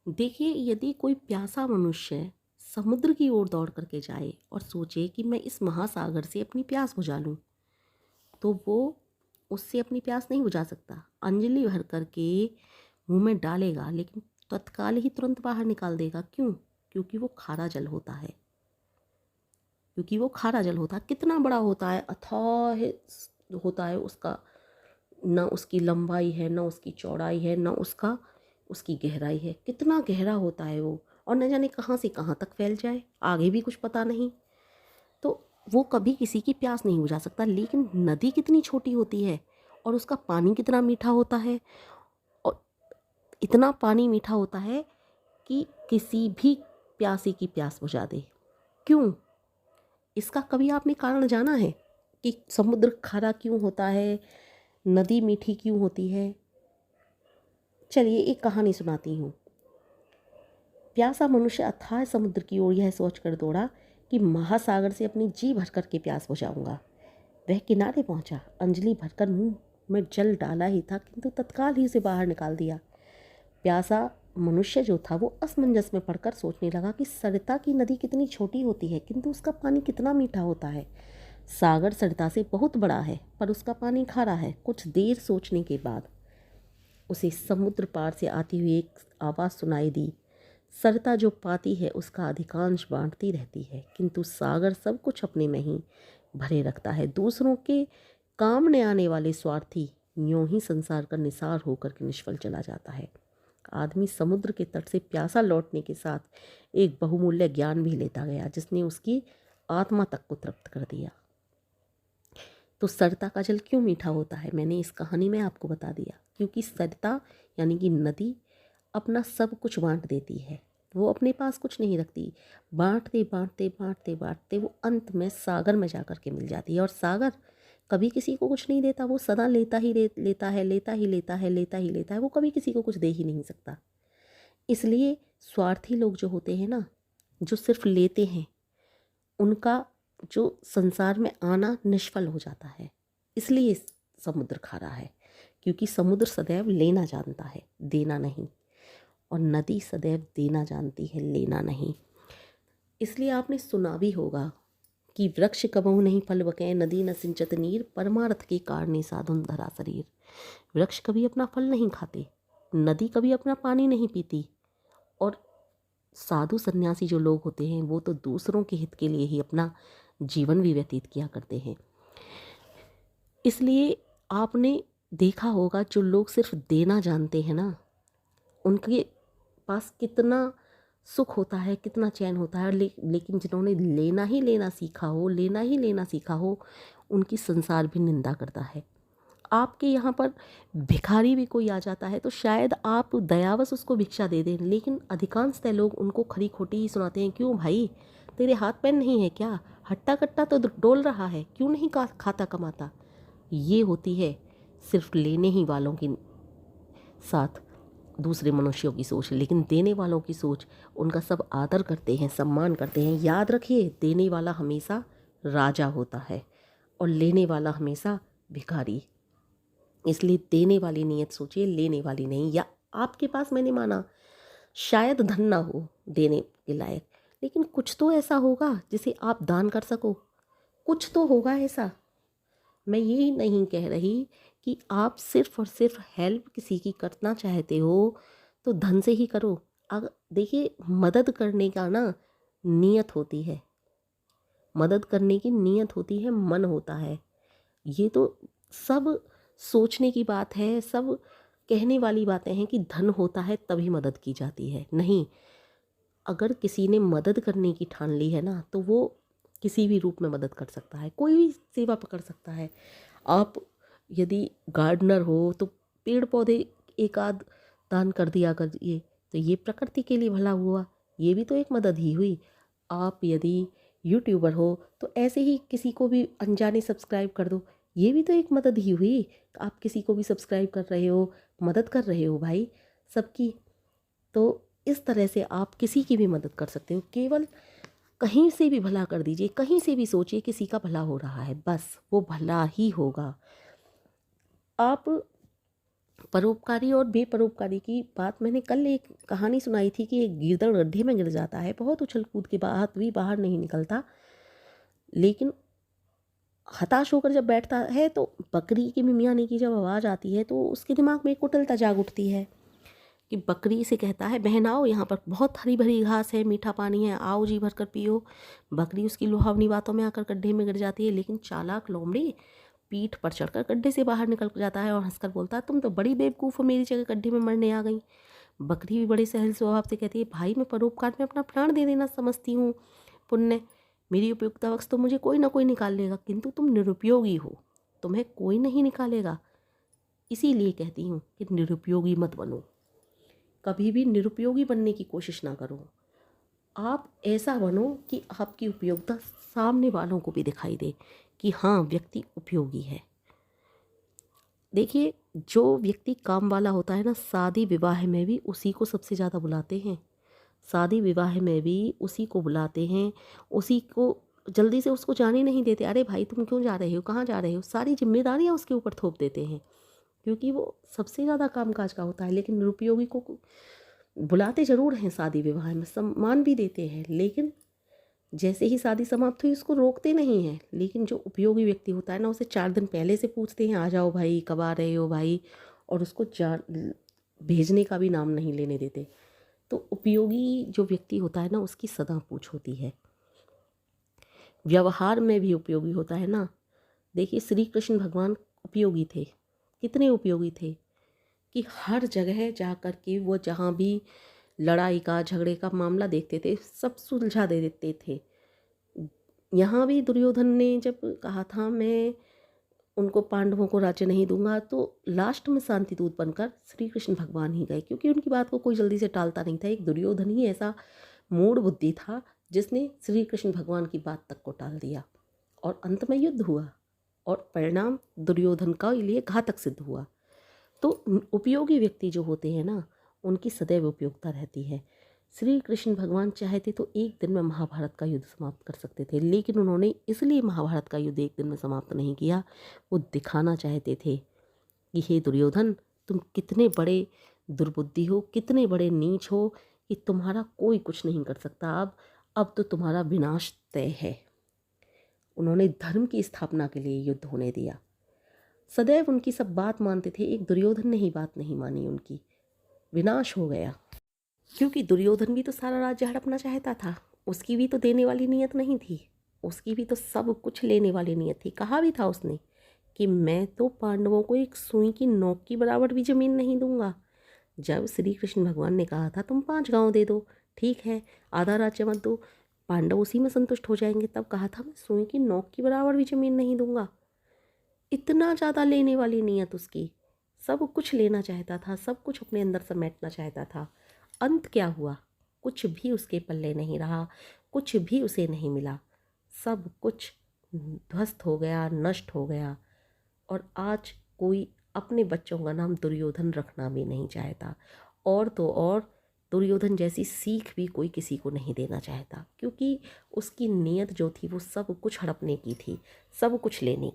देखिए, यदि कोई प्यासा मनुष्य समुद्र की ओर दौड़ करके जाए और सोचे कि मैं इस महासागर से अपनी प्यास बुझा लूं, तो वो उससे अपनी प्यास नहीं बुझा सकता। अंजलि भर करके मुंह में डालेगा, लेकिन तत्काल ही तुरंत बाहर निकाल देगा। क्यों? क्योंकि वो खारा जल होता है। कितना बड़ा होता है, अथाह होता है उसका। न उसकी लंबाई है, न उसकी चौड़ाई है, न उसकी गहराई है। कितना गहरा होता है वो, और न जाने कहाँ से कहाँ तक फैल जाए, आगे भी कुछ पता नहीं। तो वो कभी किसी की प्यास नहीं बुझा सकता। लेकिन नदी कितनी छोटी होती है, और उसका पानी कितना मीठा होता है, और इतना पानी मीठा होता है कि किसी भी प्यासे की प्यास बुझा दे। क्यों? इसका कभी आपने कारण जाना है कि समुद्र खारा क्यों होता है, नदी मीठी क्यों होती है? चलिए एक कहानी सुनाती हूँ। प्यासा मनुष्य अथाह समुद्र की ओर यह सोच कर दौड़ा कि महासागर से अपनी जी भर कर के प्यास बुझाऊंगा। वह किनारे पहुंचा, अंजलि भरकर मुंह में जल डाला ही था, किंतु तत्काल ही उसे बाहर निकाल दिया। प्यासा मनुष्य जो था वो असमंजस में पड़कर सोचने लगा कि सरिता की नदी कितनी छोटी होती है, किंतु उसका पानी कितना मीठा होता है। सागर सरिता से बहुत बड़ा है, पर उसका पानी खारा है। कुछ देर सोचने के बाद उसे समुद्र पार से आती हुई एक आवाज़ सुनाई दी। सरिता जो पाती है उसका अधिकांश बांटती रहती है, किंतु सागर सब कुछ अपने में ही भरे रखता है। दूसरों के काम में आने वाले स्वार्थी यूं ही संसार का निसार होकर के निष्फल चला जाता है। आदमी समुद्र के तट से प्यासा लौटने के साथ एक बहुमूल्य ज्ञान भी लेता गया, जिसने उसकी आत्मा तक को तृप्त कर दिया। तो सरिता का जल क्यों मीठा होता है, मैंने इस कहानी में आपको बता दिया। क्योंकि सरिता यानी कि नदी अपना सब कुछ बांट देती है। वो अपने पास कुछ नहीं रखती। बांटते बांटते बांटते बांटते वो अंत में सागर में जा कर के मिल जाती है। और सागर कभी किसी को कुछ नहीं देता। वो सदा लेता ही लेता है, लेता ही लेता है, लेता ही लेता है। वो कभी किसी को कुछ दे ही नहीं सकता। इसलिए स्वार्थी लोग जो होते हैं ना, जो सिर्फ लेते हैं, उनका जो संसार में आना निष्फल हो जाता है। इसलिए समुद्र खारा है, क्योंकि समुद्र सदैव लेना जानता है, देना नहीं। और नदी सदैव देना जानती है, लेना नहीं। इसलिए आपने सुना भी होगा कि वृक्ष कबहु नहीं फल बकै, नदी न सिंचत नीर, परमार्थ के कारणे साधुन धरा शरीर। वृक्ष कभी अपना फल नहीं खाते, नदी कभी अपना पानी नहीं पीती, और साधु सन्यासी जो लोग होते हैं वो तो दूसरों के हित के लिए ही अपना जीवन भी व्यतीत किया करते हैं। इसलिए आपने देखा होगा जो लोग सिर्फ देना जानते हैं ना, उनके पास कितना सुख होता है, कितना चैन होता है। लेकिन जिन्होंने लेना ही लेना सीखा हो, लेना ही लेना सीखा हो, उनकी संसार भी निंदा करता है। आपके यहाँ पर भिखारी भी कोई आ जाता है तो शायद आप दयावश उसको भिक्षा दे दें, लेकिन अधिकांशतः लोग उनको खरी खोटी ही सुनाते हैं। क्यों भाई, तेरे हाथ पैर नहीं है क्या? हट्टा कट्टा तो डोल रहा है, क्यों नहीं खाता कमाता? ये होती है सिर्फ लेने ही वालों के साथ दूसरे मनुष्यों की सोच। लेकिन देने वालों की सोच, उनका सब आदर करते हैं, सम्मान करते हैं। याद रखिए, देने वाला हमेशा राजा होता है और लेने वाला हमेशा भिखारी। इसलिए देने वाली नीयत सोचिए, लेने वाली नहीं। या आपके पास, मैंने माना शायद धन ना हो देने के लायक, लेकिन कुछ तो ऐसा होगा जिसे आप दान कर सको। कुछ तो होगा ऐसा। मैं ये नहीं कह रही कि आप सिर्फ और सिर्फ हेल्प किसी की करना चाहते हो तो धन से ही करो। अगर देखिए, मदद करने का ना नीयत होती है, मदद करने की नीयत होती है, मन होता है। ये तो सब सोचने की बात है, सब कहने वाली बातें हैं कि धन होता है तभी मदद की जाती है। नहीं, अगर किसी ने मदद करने की ठान ली है ना, तो वो किसी भी रूप में मदद कर सकता है, कोई भी सेवा पकड़ सकता है। आप यदि गार्डनर हो तो पेड़ पौधे एक आध दान कर दिया करिए, तो ये प्रकृति के लिए भला हुआ, ये भी तो एक मदद ही हुई। आप यदि यूट्यूबर हो तो ऐसे ही किसी को भी अनजाने सब्सक्राइब कर दो, ये भी तो एक मदद ही हुई। आप किसी को भी सब्सक्राइब कर रहे हो, मदद कर रहे हो भाई सबकी। तो इस तरह से आप किसी की भी मदद कर सकते हो। केवल कहीं से भी भला कर दीजिए, कहीं से भी सोचिए किसी का भला हो रहा है, बस वो भला ही होगा। आप परोपकारी और बेपरोपकारी की बात मैंने कल एक कहानी सुनाई थी कि एक गिरदड़ गड्ढे में गिर जाता है, बहुत उछल कूद के बाद भी बाहर नहीं निकलता, लेकिन हताश होकर जब बैठता है तो बकरी की मिमियाने की जब आवाज़ आती है तो उसके दिमाग में एक कुटिलता जाग उठती है कि बकरी से कहता है, बहन आओ, यहाँ पर बहुत हरी भरी घास है, मीठा पानी है, आओ जी भर कर पियो। बकरी उसकी लुहावनी बातों में आकर गड्ढे में गिर जाती है, लेकिन चालाक लोमड़ी पीठ पर चढ़कर गड्ढे से बाहर निकल जाता है और हंसकर बोलता है, तुम तो बड़ी बेवकूफ़ हो, मेरी जगह गड्ढे में मरने आ गई। बकरी भी बड़े सहल स्वभाव से कहती है, भाई मैं परोपकार में अपना प्राण दे देना समझती हूँ पुण्य, मेरी उपयुक्ता वक्त तो मुझे कोई ना कोई निकाल लेगा, किंतु तुम निरुपयोगी हो, तुम्हें कोई नहीं निकालेगा। इसीलिए कहती हूँ कि निरुपयोगी मत बनो, कभी भी निरुपयोगी बनने की कोशिश ना करो। आप ऐसा बनो कि आपकी उपयोगिता सामने वालों को भी दिखाई दे कि हाँ, व्यक्ति उपयोगी है। देखिए, जो व्यक्ति काम वाला होता है ना, शादी विवाह में भी उसी को सबसे ज़्यादा बुलाते हैं, शादी विवाह में भी उसी को बुलाते हैं, उसी को जल्दी से उसको जाने नहीं देते। अरे भाई तुम क्यों जा रहे हो, कहाँ जा रहे हो, सारी जिम्मेदारियाँ उसके ऊपर थोप देते हैं, क्योंकि वो सबसे ज़्यादा कामकाज का होता है। लेकिन निरुपयोगी को बुलाते ज़रूर हैं शादी विवाह में, सम्मान भी देते हैं, लेकिन जैसे ही शादी समाप्त हुई उसको रोकते नहीं हैं। लेकिन जो उपयोगी व्यक्ति होता है ना, उसे 4 दिन पहले से पूछते हैं, आ जाओ भाई, कब आ रहे हो भाई, और उसको भेजने का भी नाम नहीं लेने देते। तो उपयोगी जो व्यक्ति होता है ना, उसकी सदा पूछ होती है। व्यवहार में भी उपयोगी होता है ना। देखिए, श्री कृष्ण भगवान उपयोगी थे, कितने उपयोगी थे कि हर जगह जा कर के वो जहाँ भी लड़ाई का झगड़े का मामला देखते थे, सब सुलझा दे देते थे। यहाँ भी दुर्योधन ने जब कहा था मैं उनको पांडवों को राज्य नहीं दूंगा, तो लास्ट में शांति दूत बनकर श्री कृष्ण भगवान ही गए, क्योंकि उनकी बात को कोई जल्दी से टालता नहीं था। एक दुर्योधन ही ऐसा मूढ़ बुद्धि था जिसने श्री कृष्ण भगवान की बात तक को टाल दिया, और अंत में युद्ध हुआ और परिणाम दुर्योधन का लिए घातक सिद्ध हुआ। तो उपयोगी व्यक्ति जो होते हैं ना, उनकी सदैव उपयोगिता रहती है। श्री कृष्ण भगवान चाहते तो एक दिन में महाभारत का युद्ध समाप्त कर सकते थे, लेकिन उन्होंने इसलिए महाभारत का युद्ध एक दिन में समाप्त नहीं किया, वो दिखाना चाहते थे कि हे दुर्योधन, तुम कितने बड़े दुर्बुद्धि हो, कितने बड़े नीच हो कि तुम्हारा कोई कुछ नहीं कर सकता। अब तो तुम्हारा विनाश तय है। उन्होंने धर्म की स्थापना के लिए युद्ध होने दिया। सदैव उनकी सब बात मानते थे, एक दुर्योधन ने ही बात नहीं मानी, उनकी विनाश हो गया। क्योंकि दुर्योधन भी तो सारा राज्य हड़पना चाहता था, उसकी भी तो देने वाली नीयत नहीं थी, उसकी भी तो सब कुछ लेने वाली नीयत थी। कहा भी था उसने कि मैं तो पांडवों को एक सुई की नोक की बराबर भी ज़मीन नहीं दूंगा। जब श्री कृष्ण भगवान ने कहा था तुम 5 गांव दे दो, ठीक है, आधा राज्य मत दो, पांडव उसी में संतुष्ट हो जाएंगे, तब कहा था मैं सुई की नोक की बराबर भी ज़मीन नहीं दूंगा। इतना ज़्यादा लेने वाली नीयत उसकी, सब कुछ लेना चाहता था, सब कुछ अपने अंदर समेटना चाहता था। अंत क्या हुआ, कुछ भी उसके पल्ले नहीं रहा, कुछ भी उसे नहीं मिला, सब कुछ ध्वस्त हो गया, नष्ट हो गया। और आज कोई अपने बच्चों का नाम दुर्योधन रखना भी नहीं चाहता, और तो और दुर्योधन जैसी सीख भी कोई किसी को नहीं देना चाहता, क्योंकि उसकी नीयत जो थी वो सब कुछ हड़पने की थी, सब कुछ लेने की।